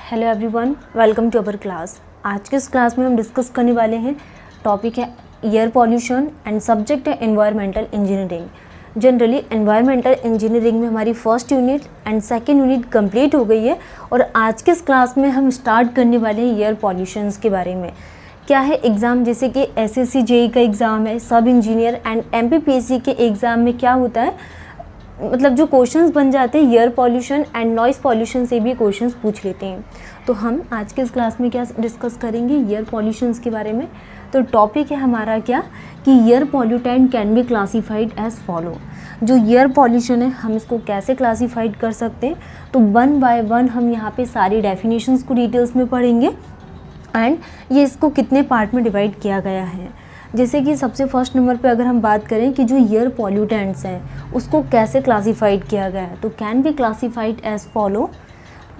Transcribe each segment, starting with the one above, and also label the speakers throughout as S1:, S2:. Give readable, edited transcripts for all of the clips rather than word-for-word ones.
S1: Hello everyone, welcome to our class. आज के इस क्लास में हम डिस्कस करने वाले हैं, टॉपिक है एयर पॉल्यूशन एंड सब्जेक्ट है environmental engineering. Generally environmental engineering में हमारी first unit and second unit complete हो गई है और आज के इस क्लास में हम स्टार्ट करने वाले हैं एयर पॉल्यूशंस के बारे में। क्या है एग्ज़ाम, जैसे कि एसएससी जेईई का एग्ज़ाम है, सब इंजीनियर एंड एमपीपीएससी के एग्ज़ाम में क्या होता है, मतलब जो क्वेश्चंस बन जाते हैं air pollution and noise pollution से भी क्वेश्चंस पूछ लेते हैं। तो हम आज के इस क्लास में क्या डिस्कस करेंगे, एयर पॉल्यूशंस के बारे में। तो टॉपिक है हमारा क्या कि air pollutant can be classified as follow. जो एयर पॉल्यूशन है हम इसको कैसे क्लासिफाइड कर सकते हैं, तो वन बाय वन हम यहाँ पे सारी डेफिनेशंस को डिटेल्स में पढ़ेंगे एंड ये इसको कितने पार्ट में डिवाइड किया गया है। जैसे कि सबसे फर्स्ट नंबर पे अगर हम बात करें कि जो एयर पॉल्यूटेंट्स हैं उसको कैसे क्लासिफाइड किया गया है, तो can be classified as follow.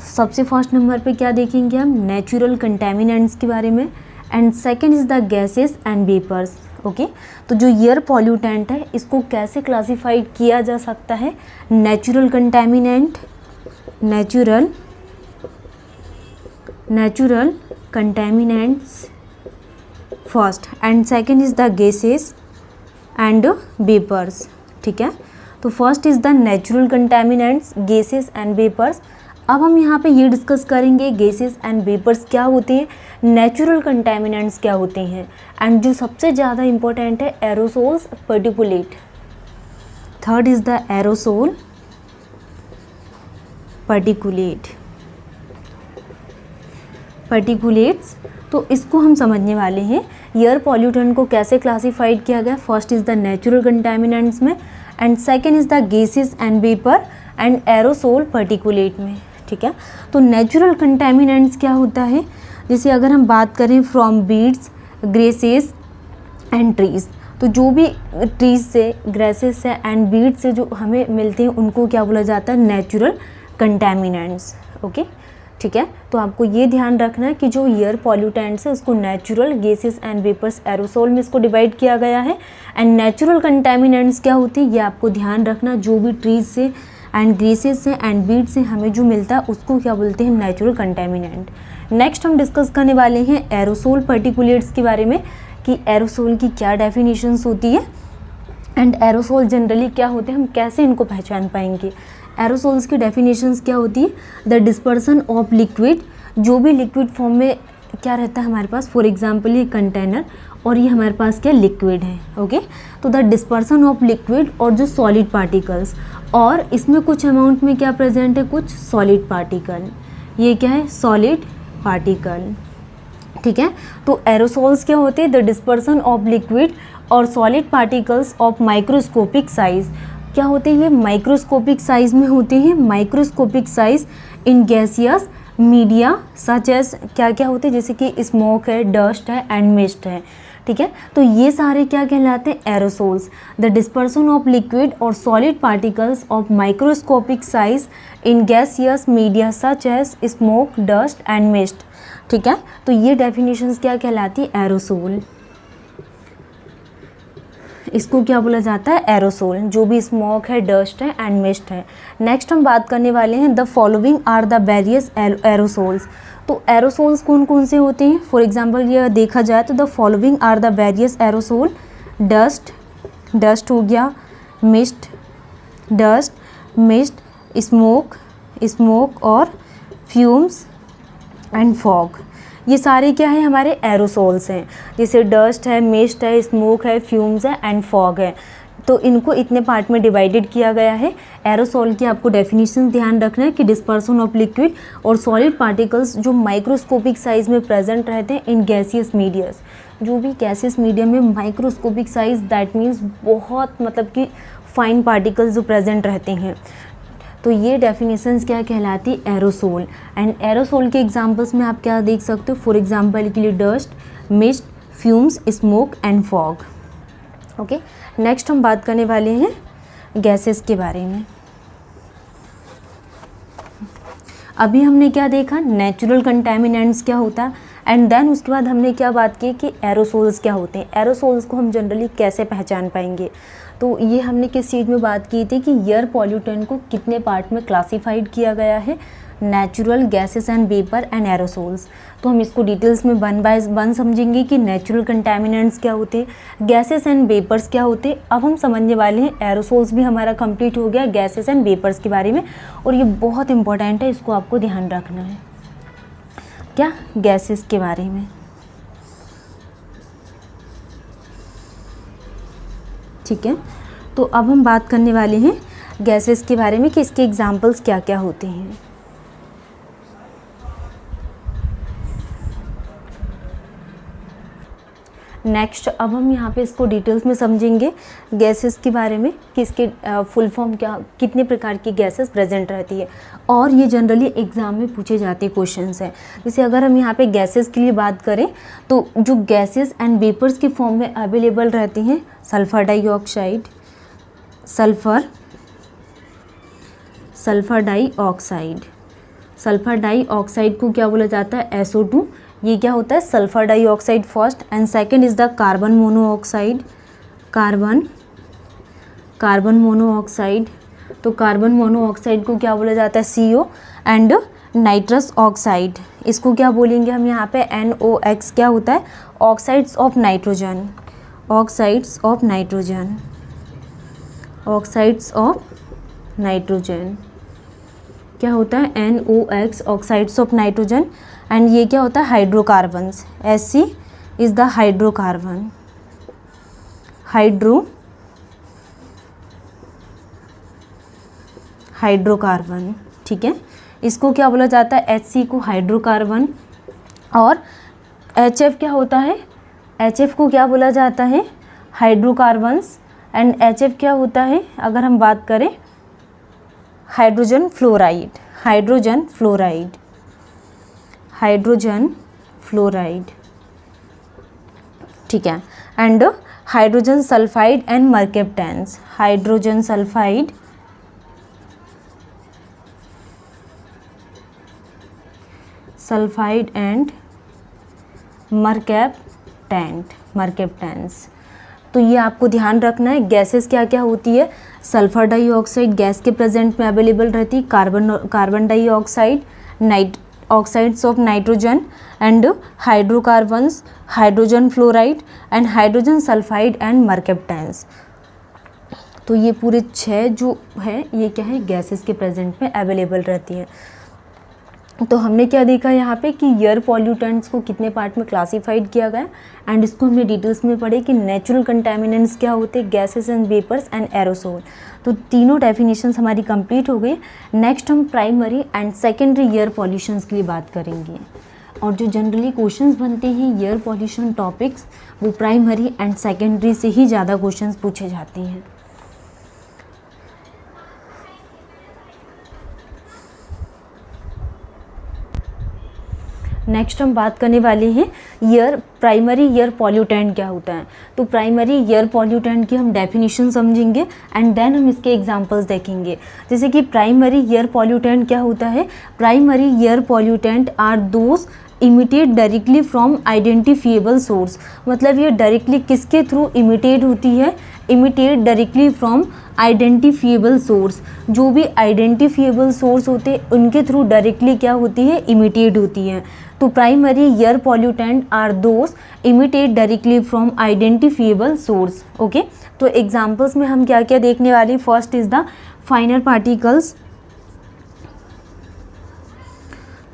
S1: सबसे फर्स्ट नंबर पे क्या देखेंगे हम, नेचुरल कंटेमिनेंट्स के बारे में, and second is the gases and vapours. Okay, तो जो एयर पॉल्यूटेंट है इसको कैसे क्लासिफाइड किया जा सकता है, natural contaminant, natural contaminants first and second is the gases and vapours. ठीक है, तो first is the natural contaminants, gases and vapours. अब हम यहाँ पे ये डिस्कस करेंगे गैसेस एंड वेपर्स क्या होते हैं, नेचुरल कंटेमिनेंट्स क्या होते हैं, एंड जो सबसे ज़्यादा इंपॉर्टेंट है aerosols, particulate. Third is the aerosol, particulates. तो इसको हम समझने वाले हैं एयर पॉल्यूटेंट को कैसे क्लासिफाइड किया गया। First is the natural contaminants में, and second is the gases and vapour, and aerosol particulate में। ठीक है, तो नेचुरल कंटेमिनेंट्स क्या होता है, जैसे अगर हम बात करें from beads, graces and trees, तो जो भी ट्रीज से, ग्रेसेस से एंड बीड्स से जो हमें मिलते हैं उनको क्या बोला जाता है, नेचुरल कंटेमिनेंट्स। ओके, ठीक है, तो आपको ये ध्यान रखना है कि जो एयर पॉल्यूटेंट्स है उसको natural, gases and vapours, aerosol में इसको डिवाइड किया गया है। एंड नेचुरल कंटेमिनेंट्स क्या होती है ये आपको ध्यान रखना, जो भी ट्रीज से एंड ग्रेसेस से एंड बीड से हमें जो मिलता है उसको क्या बोलते हैं, नेचुरल कंटेमिनेंट। नेक्स्ट हम डिस्कस करने वाले हैं एरोसोल पर्टिकुलेट्स के बारे में कि एरोसोल की क्या डेफिनेशंस होती है एंड एरोसोल जनरली क्या होते हैं, हम कैसे इनको पहचान पाएंगे। एरोसोल्स की डेफिनेशंस क्या होती है, द डिस्पर्सन ऑफ लिक्विड, जो भी लिक्विड फॉर्म में क्या रहता है हमारे पास, फॉर एग्जांपल ये कंटेनर और ये हमारे पास क्या लिक्विड है। ओके, तो द डिस्पर्सन ऑफ लिक्विड और जो सॉलिड पार्टिकल्स, और इसमें कुछ अमाउंट में क्या प्रेजेंट है, कुछ सॉलिड पार्टिकल, ये क्या है, सॉलिड पार्टिकल। ठीक है, तो एरोसोल्स क्या होते हैं, द डिस्पर्सन ऑफ लिक्विड और solid particles of microscopic size. क्या होते हैं, ये माइक्रोस्कोपिक साइज में होते हैं, microscopic size in gaseous media such as, क्या क्या होते हैं, जैसे कि स्मोक है, डस्ट है एंड मिस्ट है। ठीक है, तो ये सारे क्या कहलाते हैं, aerosols. The dispersion of liquid और solid particles of microscopic size in gaseous media such as smoke, dust and mist. ठीक है, तो ये डेफिनेशंस क्या कहलाती है, एरोसोल। इसको क्या बोला जाता है, एरोसोल, जो भी स्मोक है, डस्ट है एंड मिस्ट है। नेक्स्ट हम बात करने वाले हैं the following are the various aerosols. तो एरोसोल्स कौन कौन से होते हैं, फॉर एग्जांपल ये देखा जाए तो the following are the various aerosol, dust हो गया, मिस्ट, स्मोक और फ्यूम्स एंड फॉग। ये सारे क्या है, हमारे एरोसोल्स हैं, जैसे डस्ट है, मिस्ट है, स्मोक है, फ्यूम्स है एंड फॉग है। तो इनको इतने पार्ट में डिवाइडेड किया गया है। एरोसोल की आपको डेफिनेशन ध्यान रखना है कि डिस्पर्सन ऑफ लिक्विड और सॉलिड पार्टिकल्स जो माइक्रोस्कोपिक साइज में प्रेजेंट रहते हैं इन गैसियस मीडियस, जो भी गैसियस मीडियम में माइक्रोस्कोपिक साइज, दैट मीन्स बहुत मतलब कि फाइन पार्टिकल्स जो प्रेजेंट रहते हैं। तो ये डेफिनेशंस क्या कहलाती, एरोसोल। एंड एरोसोल के एग्जांपल्स में आप क्या देख सकते हो, फॉर एग्जांपल के लिए dust, mist, fumes, smoke and fog. Okay, next हम बात करने वाले हैं गैसेस के बारे में। अभी हमने क्या देखा, नेचुरल कंटेमिनेंट्स क्या होता है, एंड देन उसके बाद हमने क्या बात की कि एरोसोल्स क्या होते हैं, एरोसोल्स को हम जनरली कैसे पहचान पाएंगे। तो ये हमने किस चीज़ में बात की थी कि एयर पॉल्यूटेंट को कितने पार्ट में क्लासिफाइड किया गया है, natural, gases and vapour and aerosols. तो हम इसको डिटेल्स में वन बाय वन समझेंगे कि नेचुरल कंटेमिनेंट्स क्या होते हैं, गैसेस एंड वेपर्स क्या होते हैं। अब हम समझने वाले हैं एरोसोल्स भी हमारा कंप्लीट हो गया गैसेस एंड वेपर्स के बारे में, और ये बहुत इंपॉर्टेंट है, इसको आपको ध्यान रखना है। क्या? गैसेस के बारे में। ठीक है, तो अब हम बात करने वाले हैं गैसेस के बारे में कि इसके एग्जाम्पल्स क्या क्या होते हैं। नेक्स्ट अब हम यहाँ पे इसको डिटेल्स में समझेंगे गैसेस के बारे में कि इसके फुल फॉर्म क्या, कितने प्रकार की गैसेस प्रेजेंट रहती है, और ये जनरली एग्ज़ाम में पूछे जाते क्वेश्चंस हैं। जैसे अगर हम यहाँ पे गैसेस के लिए बात करें तो जो गैसेस एंड वेपर्स के फॉर्म में अवेलेबल रहती हैं, sulphur dioxide, sulphur dioxide, sulphur dioxide को क्या बोला जाता है? SO2। ये क्या होता है? Sulphur dioxide first, and second is the carbon monoxide, carbon monoxide. तो कार्बन मोनोऑक्साइड को क्या बोला जाता है? CO। एंड नाइट्रस ऑक्साइड, इसको क्या बोलेंगे हम यहाँ पे? NOx। क्या होता है? Oxides of nitrogen, oxides of nitrogen, oxides of nitrogen. क्या होता है? NOx, oxides of nitrogen. And ये क्या होता है? Hydrocarbons, Sc is the hydrocarbon, hydrocarbon. ठीक है, इसको क्या बोला जाता है? Hc को हाइड्रोकार्बन। और HF क्या होता है? HF को क्या बोला जाता है? हाइड्रोकार्बन्स। एंड HF क्या होता है अगर हम बात करें? Hydrogen fluoride, hydrogen fluoride, hydrogen fluoride. ठीक है, and hydrogen sulphide and mercaptans, hydrogen sulphide, sulphide and mercaptans. तो ये आपको ध्यान रखना है। गैसेस क्या क्या होती है? सल्फर डाइऑक्साइड गैस के प्रेजेंट में अवेलेबल रहती है, carbon dioxide, oxides of nitrogen, and hydrocarbons, hydrogen fluoride, and hydrogen sulphide and mercaptans. तो ये पूरे 6 जो है ये क्या है? गैसेस के प्रेजेंट में अवेलेबल रहती है। तो हमने क्या देखा यहाँ पे कि एयर पॉल्यूटेंट्स को कितने पार्ट में क्लासिफाइड किया गया, एंड इसको हमने डिटेल्स में पढ़े कि नेचुरल कंटेमिनेंट्स क्या होते हैं, gases and vapours and aerosol. तो तीनों डेफिनेशंस हमारी कंप्लीट हो गई। नेक्स्ट हम primary and secondary air pollutions के लिए बात करेंगे, और जो जनरली क्वेश्चंस बनते हैं एयर पॉल्यूशन टॉपिक्स वो प्राइमरी एंड सेकेंडरी से ही ज़्यादा क्वेश्चंस पूछे जाते हैं। नेक्स्ट हम बात करने वाले हैं प्राइमरी एयर पॉल्यूटेंट क्या होता है। तो प्राइमरी एयर पॉल्यूटेंट की हम डेफिनेशन समझेंगे एंड देन हम इसके एग्जांपल्स देखेंगे। जैसे कि प्राइमरी एयर पॉल्यूटेंट क्या होता है? Primary air pollutant are those emitted directly from identifiable source. मतलब ये डायरेक्टली किसके थ्रू इमिटेट होती है? Emitted directly from identifiable source. जो भी आइडेंटिफिएबल सोर्स होते हैं उनके थ्रू डायरेक्टली क्या होती है? इमिटेड होती है। तो primary air pollutant are those emitted directly from identifiable source. Okay, तो एग्जांपल्स में हम क्या क्या देखने वाले? First is the finer particles,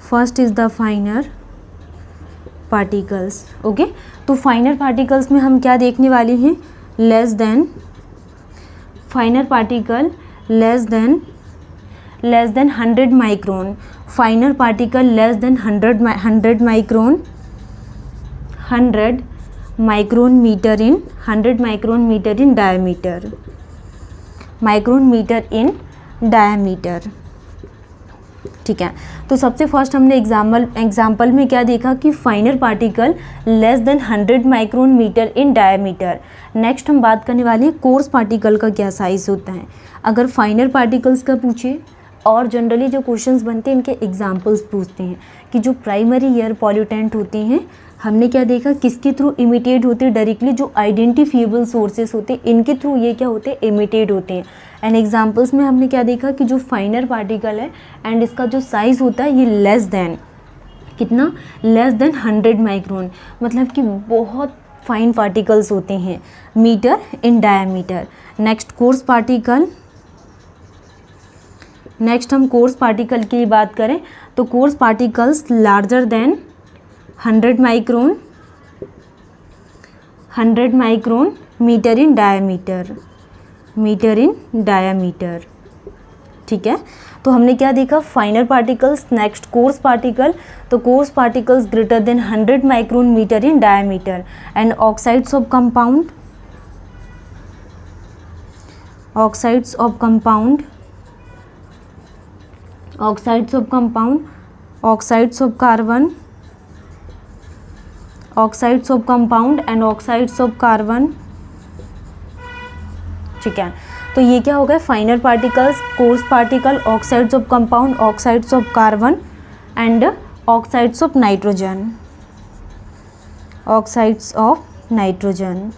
S1: first is the finer particles. Okay, तो फाइनर पार्टिकल्स में हम क्या देखने वाले हैं? Less than, finer particle less than 100 micron, finer particle less than 100 micron, 100 micron metre in, 100 micron metre in diameter, micron metre in diameter. ठीक है, तो सबसे फर्स्ट हमने एग्जाम्पल में क्या देखा कि finer particle less than 100 micron metre in diameter. Next हम बात करने वाले हैं कोर्स पार्टिकल का क्या साइज होता है। अगर फाइनर पार्टिकल्स का पूछे, और जनरली जो क्वेश्चंस बनते हैं इनके एग्जाम्पल्स पूछते हैं कि जो प्राइमरी एयर पॉल्यूटेंट होते हैं हमने क्या देखा, किसके थ्रू इमिटेट होते हैं डायरेक्टली, जो आइडेंटिफिएबल सोर्सेस होते हैं इनके थ्रू ये क्या होते हैं, इमिटेट होते हैं। एंड एग्जांपल्स में हमने क्या देखा कि जो फाइनर पार्टिकल है एंड इसका जो साइज़ होता है ये लेस देन कितना, लेस देन 100 माइक्रोन, मतलब कि बहुत फाइन पार्टिकल्स होते हैं, metre in diameter. Next coarse particle, next हम कोर्स पार्टिकल की बात करें तो coarse particles larger than 100 micron, 100 micron metre in diameter, metre in diameter. ठीक है, तो हमने क्या देखा, finer particles. Next coarse particle, तो coarse particles greater than 100 micron metre in diameter. And oxides of compound, oxides of compound, oxides of compound, oxides of carbon, oxides of compound and oxides of carbon. ठीक है, तो ये क्या हो गया, फाइनर particles, coarse particle, oxides of compound, oxides of carbon and oxides of nitrogen, oxides of nitrogen,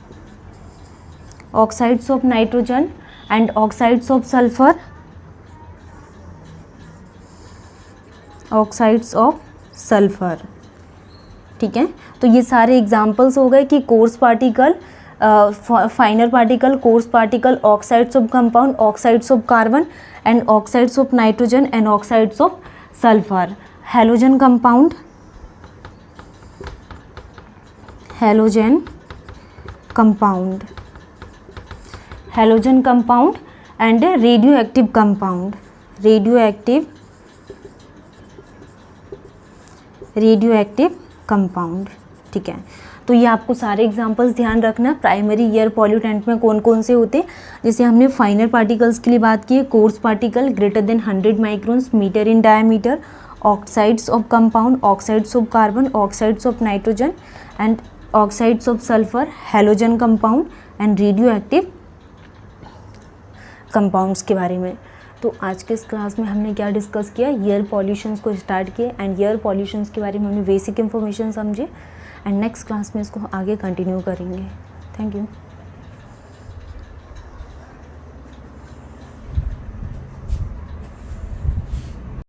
S1: oxides of nitrogen and oxides of sulphur, oxides of sulphur. ठीक है, तो ये सारे एग्जाम्पल्स हो गए कि coarse particle, फाइनर particle, coarse particle, oxides of compound, oxides of carbon and oxides of nitrogen and oxides of sulphur. Halogen compound, halogen compound, halogen compound and radio active compound, radio active, radio active compound. ठीक है, तो ये आपको सारे examples ध्यान रखना, primary air pollutant में कौन कौन से होते हैं। जैसे हमने फाइनर पार्टिकल्स के लिए बात की है, coarse particle greater than 100 microns metre in diameter, oxides of compound, oxides of carbon, oxides of nitrogen and oxides of sulphur, halogen compound and radioactive compounds के बारे में। तो आज के इस क्लास में हमने क्या डिस्कस किया, एयर पॉल्यूशंस को स्टार्ट किया एंड एयर पॉल्यूशंस के बारे में हमने बेसिक इन्फॉर्मेशन समझे एंड नेक्स्ट क्लास में इसको आगे कंटिन्यू करेंगे। Thank you.